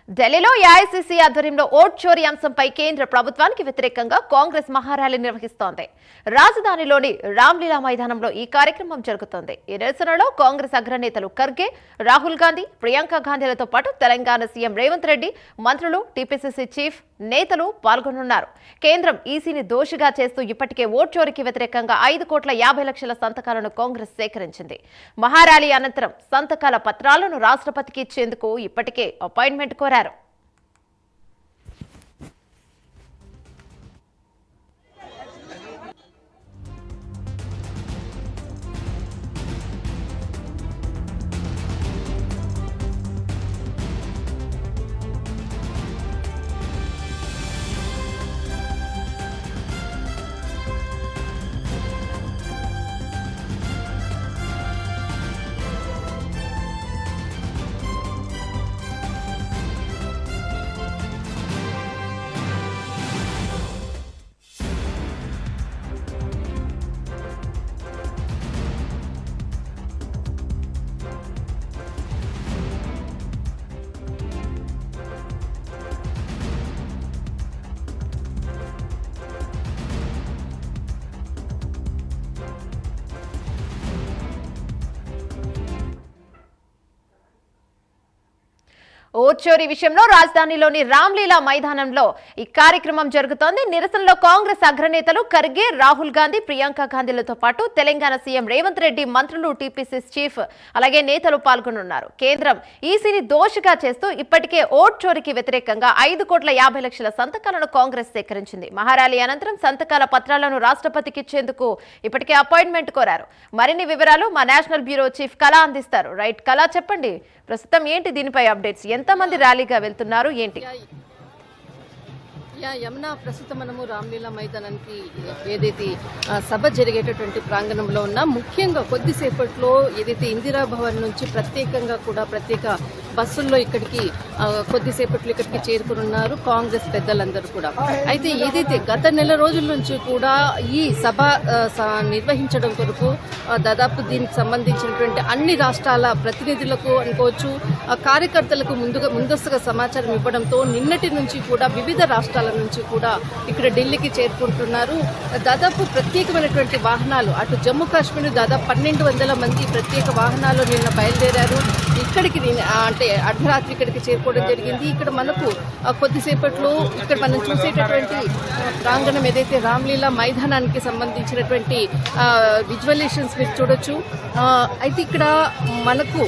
ఢిల్లీలో ఏఐసీసీ ఆధ్వర్యంలో ఓట్ చోరీ అంశంపై కేంద్ర ప్రభుత్వానికి వ్యతిరేకంగా కాంగ్రెస్ మహార్యాలీ నిర్వహిస్తోంది. రాజధానిలోని రామ్లీలా మైదానంలో ఈ కార్యక్రమం జరుగుతోంది. ఈ నిరసనలో కాంగ్రెస్ అగ్రనేతలు ఖర్గే, రాహుల్ గాంధీ, ప్రియాంక గాంధీలతో పాటు తెలంగాణ సీఎం రేవంత్ రెడ్డి, మంత్రులు, టీపీసీసీ చీఫ్ నేతలు పాల్గొనున్నారు. కేంద్రం ఈసీని దోషిగా చేస్తూ ఇప్పటికే ఓట్ చోరీకి వ్యతిరేకంగా 5,50,00,000 సంతకాలను కాంగ్రెస్ సేకరించింది. మహార్యాలీ అనంతరం సంతకాల పత్రాలను రాష్ట్రపతికి ఇచ్చేందుకు ఇప్పటికే అపాయింట్మెంట్ కోరారు. ఓట్ చోరీ విషయంలో రాజధానిలోని రామ్లీలా మైదానంలో ఈ కార్యక్రమం జరుగుతోంది. నిరసనలో కాంగ్రెస్ అగ్రనేతలు ఖర్గే, రాహుల్ గాంధీ, ప్రియాంక గాంధీలతో పాటు తెలంగాణ సీఎం రేవంత్ రెడ్డి, మంత్రులు, టీపీసీసీ చీఫ్ అలాగే నేతలు పాల్గొనున్నారు. కేంద్రం ఈసీని దోషిగా చేస్తూ ఇప్పటికే ఓట్ చోరీకి వ్యతిరేకంగా 5,50,00,000 సంతకాలను కాంగ్రెస్ సేకరించింది. మహార్యాలీ అనంతరం సంతకాల పత్రాలను రాష్ట్రపతికి ఇచ్చేందుకు ఇప్పటికే అపాయింట్మెంట్ కోరారు. మరిన్ని వివరాలు మా నేషనల్ బ్యూరో చీఫ్ కళ అందిస్తారు. రైట్ కళ, చెప్పండి ప్రస్తుతం ఏంటి దీనిపై అప్డేట్స్? ఎంతమంది ర్యాలీగా వెళ్తున్నారు ఏంటి? యమున, ప్రస్తుతం మనము రామ్లీలా మైదానానికి ఏదైతే సభ జరిగేటటువంటి ప్రాంగణంలో ఉన్నా, ముఖ్యంగా కొద్దిసేపట్లో ఏదైతే ఇందిరా భవన్ నుంచి ప్రత్యేక బస్సుల్లో ఇక్కడికి కొద్దిసేపట్లో ఇక్కడికి చేరుకున్నారు కాంగ్రెస్ పెద్దలందరూ కూడా. అయితే ఏదైతే గత నెల రోజుల నుంచి కూడా ఈ సభ నిర్వహించడం కొరకు దాదాపు దీనికి సంబంధించినటువంటి అన్ని రాష్ట్రాల ప్రతినిధులకు అనుకోవచ్చు, కార్యకర్తలకు ముందస్తుగా సమాచారం ఇవ్వడంతో నిన్నటి నుంచి కూడా వివిధ రాష్ట్రాల నుంచి కూడా ఇక్కడ ఢిల్లీకి చేరుకుంటున్నారు. దాదాపు ప్రత్యేకమైనటువంటి వాహనాలు, అటు జమ్మూ కాశ్మీర్ దాదాపు 1,200 మంది ప్రత్యేక వాహనాలు నిన్న బయలుదేరారు. ఇక్కడికి అంటే అర్ధరాత్రి ఇక్కడికి చేరుకోవడం జరిగింది. ఇక్కడ మనకు కొద్దిసేపట్లో ఇక్కడ మనం చూసేటటువంటి ప్రాంగణం ఏదైతే రామ్లీలా మైదానానికి సంబంధించినటువంటి విజువలేషన్స్ మీరు చూడొచ్చు. అయితే ఇక్కడ మనకు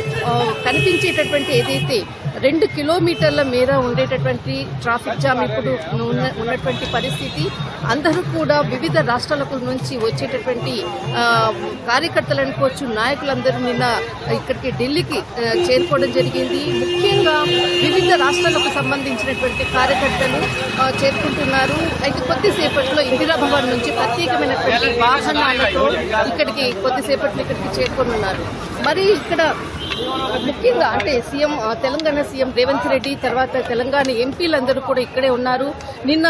కనిపించేటటువంటి ఏదైతే 2 కిలోమీటర్ల మేర ఉండేటటువంటి ట్రాఫిక్ జామ్ ఇప్పుడు ఉన్నటువంటి పరిస్థితి. అందరూ కూడా వివిధ రాష్ట్రాల నుంచి వచ్చేటటువంటి కార్యకర్తలు అనుకోవచ్చు, నాయకులందరూ నిన్న ఇక్కడికి ఢిల్లీకి చేరుకోవడం జరిగింది. ముఖ్యంగా వివిధ రాష్ట్రాలకు సంబంధించినటువంటి కార్యకర్తలు చేరుకుంటున్నారు. అయితే కొద్దిసేపట్లో ఇందిరా భవన్ నుంచి ప్రత్యేకమైనటువంటి వాహనాలతో కొద్దిసేపట్లో ఇక్కడికి చేరుకోనున్నారు. మరి ఇక్కడ ముఖ్యంగా అంటే తెలంగాణ సీఎం రేవంత్ రెడ్డి, తర్వాత తెలంగాణ ఎంపీలందరూ కూడా ఇక్కడే ఉన్నారు. నిన్న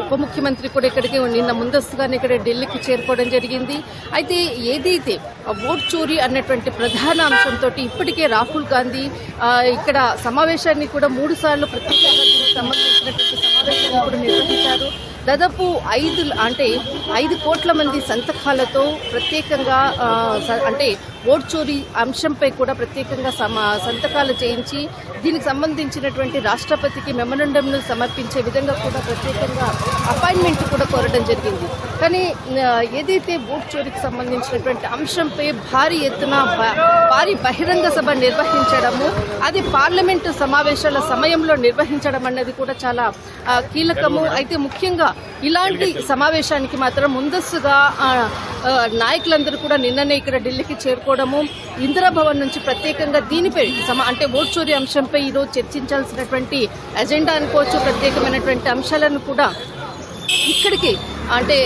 ఉప ముఖ్యమంత్రి కూడా నిన్న ముందస్తుగానే ఇక్కడ ఢిల్లీకి చేరుకోవడం జరిగింది. అయితే ఏదైతే ఓట్ చోరీ అన్నటువంటి ప్రధాన అంశంతో ఇప్పటికే రాహుల్ గాంధీ ఇక్కడ సమావేశాన్ని కూడా 3 సార్లు ప్రత్యేకంగా దీనికి సంబంధించినటువంటి సమావేశాన్ని కూడా నిర్వహించారు. దాదాపు 5 కోట్ల మంది సంతకాలతో ప్రత్యేకంగా అంటే ఓట్ చోరీ అంశంపై కూడా ప్రత్యేకంగా సంతకాలు చేయించి దీనికి సంబంధించినటువంటి రాష్ట్రపతికి మెమోరాండంను సమర్పించే విధంగా కూడా ప్రత్యేకంగా అపాయింట్మెంట్ కూడా కోరడం జరిగింది. కానీ ఏదైతే ఓట్ చోరీకి సంబంధించినటువంటి అంశంపై భారీ ఎత్తున భారీ బహిరంగ సభ నిర్వహించడము, అది పార్లమెంటు సమావేశాల సమయంలో నిర్వహించడం అన్నది కూడా చాలా కీలకము. అయితే ముఖ్యంగా ఇలాంటి సమావేశానికి మాత్రం ముందస్తుగా నాయకులందరూ కూడా నిన్ననే ఇక్కడ ఢిల్లీకి చేరుకోవడము, ఇందిరా భవన్ నుంచి ప్రత్యేకంగా దీనిపై అంటే ఓట్ చోరీ అంశంపై ఈరోజు చర్చించాల్సినటువంటి ఎజెండా అనుకోవచ్చు, ప్రత్యేకమైనటువంటి అంశాలను కూడా ఇక్కడికి అంటే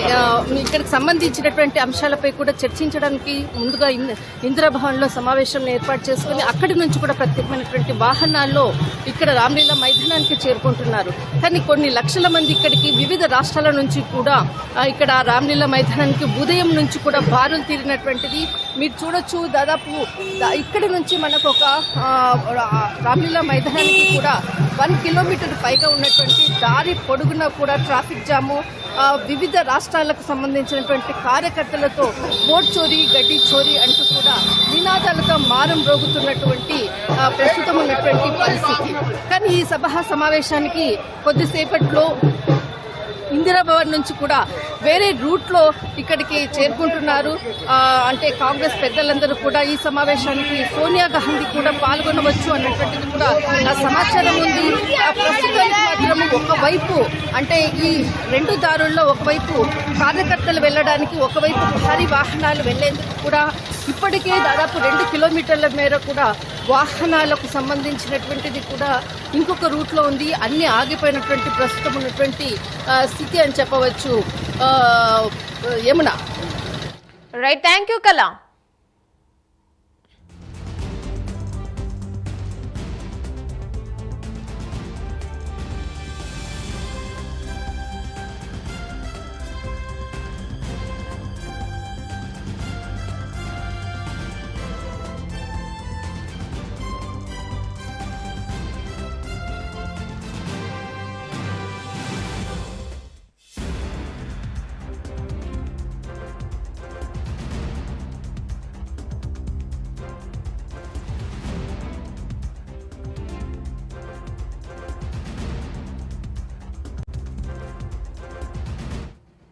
ఇక్కడికి సంబంధించినటువంటి అంశాలపై కూడా చర్చించడానికి ముందుగా ఇందిరాభవన్లో సమావేశం ఏర్పాటు చేసుకుని అక్కడి నుంచి కూడా ప్రత్యేకమైనటువంటి వాహనాల్లో ఇక్కడ రామ్లీలా మైదానానికి చేరుకుంటున్నారు. కానీ కొన్ని లక్షల మంది ఇక్కడికి వివిధ రాష్ట్రాల నుంచి కూడా ఇక్కడ రామ్లీలా మైదానానికి ఉదయం నుంచి కూడా బారులు తీరినటువంటిది మీరు చూడొచ్చు. దాదాపు ఇక్కడి నుంచి మనకు ఒక రామ్లీలా మైదానానికి కూడా 1 కిలోమీటర్ పైగా ఉన్నటువంటి దారి పొడుగున కూడా ట్రాఫిక్ జాము, వివిధ రాష్ట్రాలకు సంబంధించినటువంటి కార్యకర్తలతో ఓట్ చోరీ, గడ్డి చోరీ అంటూ కూడా నినాదాలతో మారం రోగుతున్నటువంటి ప్రస్తుతం ఉన్నటువంటి పరిస్థితి. కానీ ఈ సభా సమావేశానికి కొద్దిసేపట్లో ఇందిరాభవన్ నుంచి కూడా వేరే రూట్లో ఇక్కడికి చేరుకుంటున్నారు. అంటే కాంగ్రెస్ పెద్దలందరూ కూడా ఈ సమావేశానికి సోనియా గాంధీ కూడా పాల్గొనవచ్చు అన్నటువంటిది కూడా సమాచారం ఉంది. ప్రస్తుతానికి మాత్రం ఒకవైపు అంటే ఈ 2 దారుల్లో ఒకవైపు కార్యకర్తలు వెళ్ళడానికి, ఒకవైపు భారీ వాహనాలు వెళ్లేందుకు కూడా ఇప్పటికే దాదాపు 2 కిలోమీటర్ల మేర కూడా వాహనాలకు సంబంధించినటువంటిది కూడా ఇంకొక రూట్లో ఉంది. అన్ని ఆగిపోయినటువంటి ప్రస్తుతం ఉన్నటువంటి స్థితి అని చెప్పవచ్చు. యమున. రైట్, థ్యాంక్ యూ కళ.